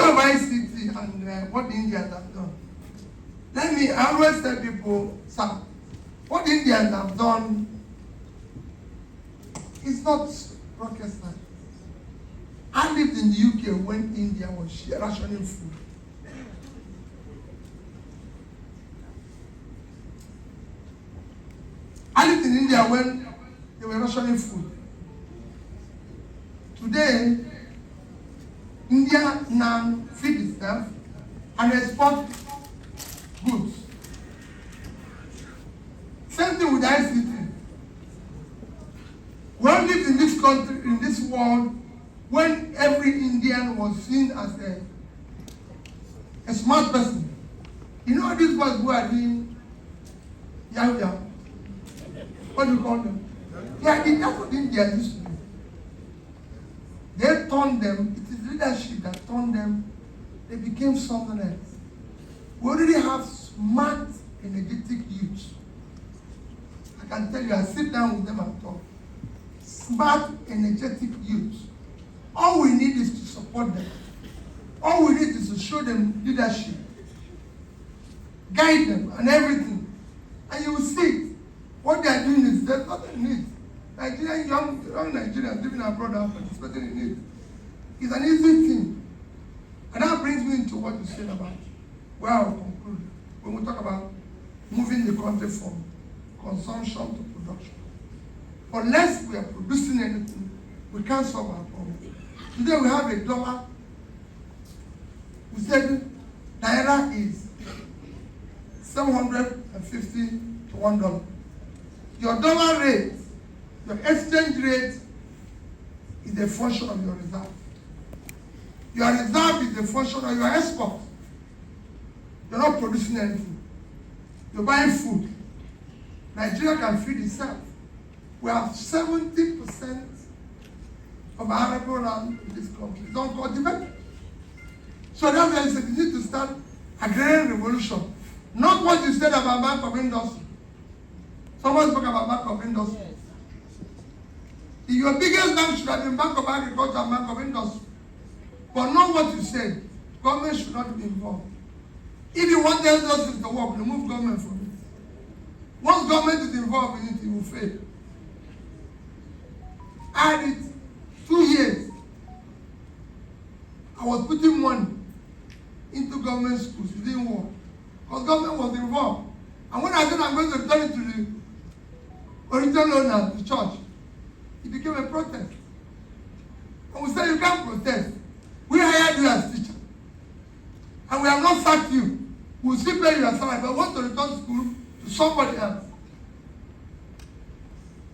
of ICT and what the Indians have done. I always tell people, sir, what the Indians have done is not rocket science. I lived in the UK when India was rationing food. I lived in India when they were rationing food. Today, India now feeds itself and export goods. Same thing with ICT. We all lived in this country, in this world, when every Indian was seen as a smart person. You know these boys who are doing Yahoo. What do you call them? Yeah, that's what India used to do. They turned them, it is leadership that turned them, they became something else. We already have smart, energetic youth. I can tell you, I sit down with them and talk. Smart, energetic youth. All we need is to support them. All we need is to show them leadership, guide them, and everything. And you will see it. What they are doing is there's nothing in it. Nigerian, young Nigerians living abroad are participating in it. It's an easy thing. And that brings me into what you said about where I'll conclude when we talk about moving the country from consumption to production. Unless we are producing anything, we can't solve our problem. Today we have $1. We said Naira is 750 to $1. Your dollar rate, your exchange rate is a function of your reserve. Your reserve is a function of your export. You're not producing anything. You're buying food. Nigeria can feed itself. We have 70% of arable land in this country. Don't cultivate. So that's why I said you need to start agrarian revolution. Not what you said about Bank of Industry. Someone spoke about Bank of Industry. Yes. Your biggest bank should have been Bank of Agriculture and Bank of Industry. But not what you said. Government should not be involved. If you want the industry to work, remove government from it. Once government is involved in it, it will fail. I had it 2 years. I was putting money into government schools. It didn't work. Because government was involved. And when I said I'm going to return it to the original owner, the church, it became a protest. And we said you can't protest. We hired you as teacher. And we have not sacked you. We'll still pay your salary, but we want to return school to somebody else.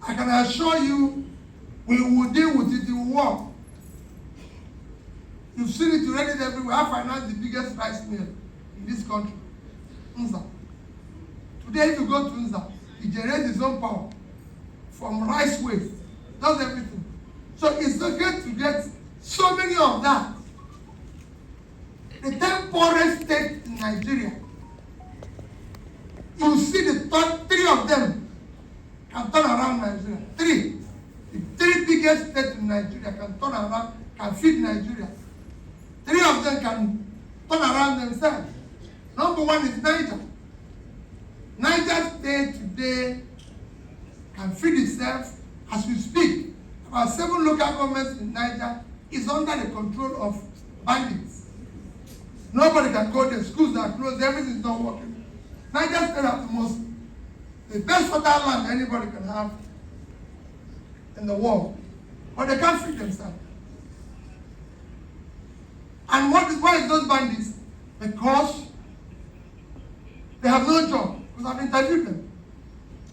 I can assure you, we will deal with it, it will work. You've seen it already everywhere. I financed the biggest rice mill in this country, Nza. Today, if you go to Nza, it generates its own power from rice waste, does everything. So it's okay to get so many of that. The 10 poorest states in Nigeria, you see the top 3 of them can turn around Nigeria. 3. The 3 biggest states in Nigeria can turn around, can feed Nigeria. 3 of them can turn around themselves. Number 1 is Niger. Niger State today can feed itself as we speak. About 7 local governments in Niger is under the control of bandits. Nobody can go there. Schools are closed. Everything is not working. Niger State has the best fertile land anybody can have in the world. But they can't feed themselves. And why is those bandits? Because they have no job. Because I've interviewed them.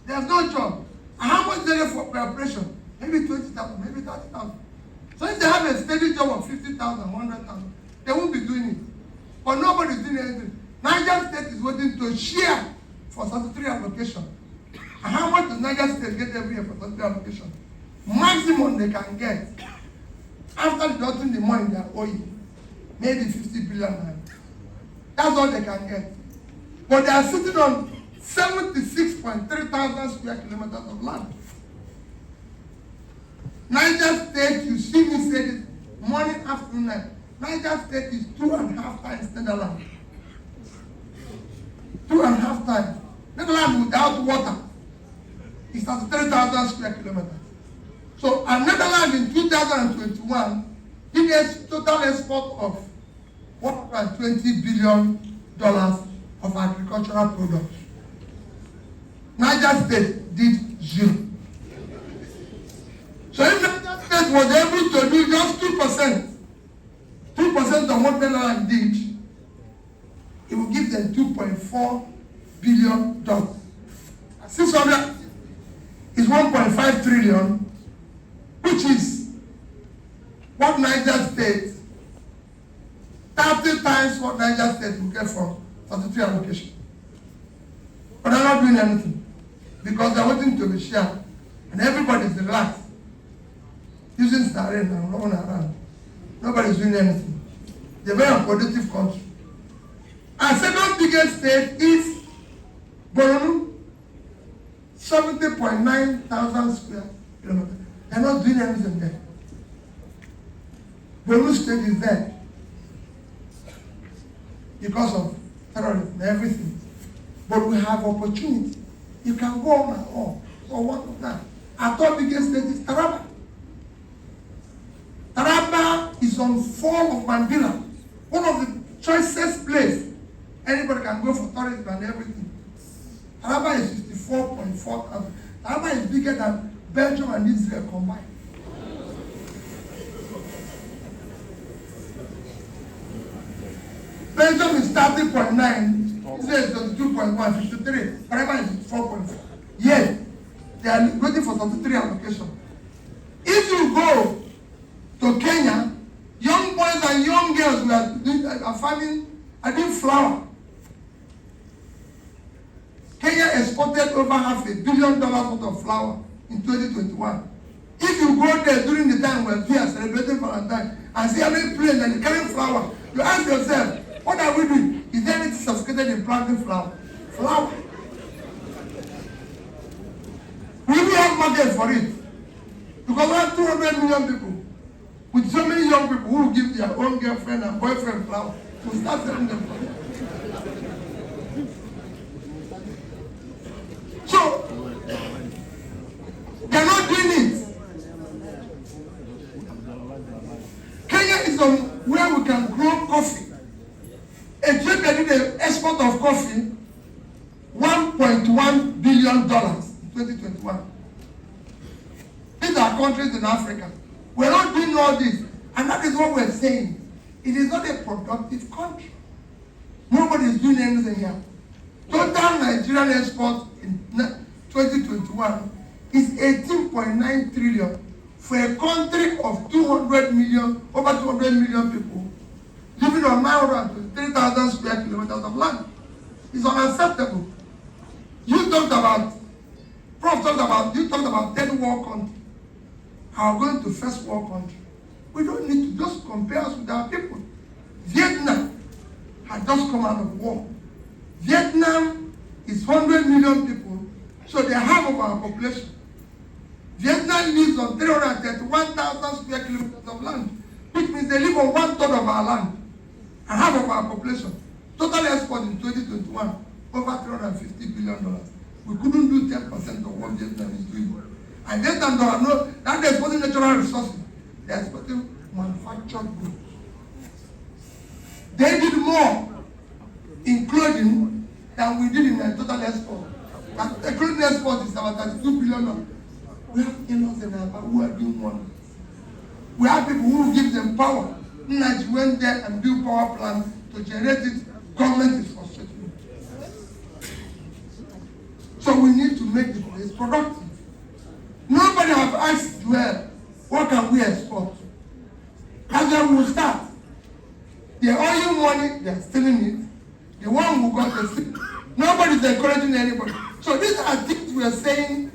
They have no job. And how much they get for preparation? Maybe 20,000, maybe 30,000. So if they have a steady job of 50,000, 100,000, they won't be doing it. But nobody's doing anything. Niger State is waiting to share for statutory allocation. And how much does Niger State get every year for statutory allocation? Maximum they can get after deducting the money they are owing. Maybe 50 billion naira. That's all they can get. But they are sitting on 76.3 thousand square kilometers of land. Niger State, you see me say this morning, afternoon, night. Niger State is 2.5 times Netherlands. 2.5 times. Netherlands without water is 33,000 square kilometers. So, and Netherlands in 2021 did a total export of $120 billion of agricultural products. Niger State did 0. So if Niger State was able to do just 2% of what Netherlands did, it will give them $2.4 billion. 600 is 1.5 trillion, which is what Niger State, 30 times what Niger State will get from 33 allocation. But they're not doing anything because they're waiting to be shared, and everybody's relaxed, using sarin and running around. Nobody's doing anything. They're a very unproductive country. Our second biggest state is Borno, 70.9 thousand square kilometers. They're not doing anything there. Borno State is there because of terrorism and everything. But we have opportunity. You can go on and on. So one of that. Our third biggest state is Taraba. Taraba is on Fall of Mandela, one of the choicest places. Anybody can go for tourism and everything. Taraba is 64.4 thousand. Taraba is bigger than Belgium and Israel combined. Belgium is 30.9, Israel is 22.1, 53. Taraba is 4.4. Yes, they are waiting for 33 allocation. If you go to Kenya, young boys and young girls are farming, are doing flour. Kenya exported over $500 million worth of flour in 2021. If you go there during the time when we are celebrating Valentine and see how many planes and carrying flour, you ask yourself, what are we doing? Is there anything sophisticated in planting flour? Flour. We will have market for it. Because we have 200 million people. With so many young people who give their own girlfriend and boyfriend flour, we start selling them for it. So, they're not doing it. Kenya is on where we can grow coffee. Ethiopia did an export of coffee, $1.1 billion in 2021. These are countries in Africa. We're not doing all this. And that is what we're saying. It is not a productive country. Nobody is doing anything here. Total Nigerian export in 2021 is 18.9 trillion for a country of 200 million, over 200 million people living on 923,000 square kilometers of land. It's unacceptable. You talked about 10 world countries. Are going to first world country. We don't need to just compare us with our people. Vietnam had just come out of war. Vietnam is 100 million people, so they half of our population. Vietnam lives on 331,000 square kilometers of land, which means they live on 1/3 of our land and half of our population. Total export in 2021, over $350 billion. We couldn't do 10% of what Vietnam is doing. And Vietnam don't know that they're exporting natural resources. They're exporting manufactured goods. They did more in clothing than we did in the total export. And the clothing export is about $32 billion. We have in-laws in Nigeria who are doing more. We have people who give them power. Nigeria went there and built power plants to generate it. Government is frustrating. So we need to make the place productive. Nobody have asked Joel, what can we export? That's where we will start. They owe you money, they are stealing it. The one who got the steal. Nobody is encouraging anybody. So these are things we are saying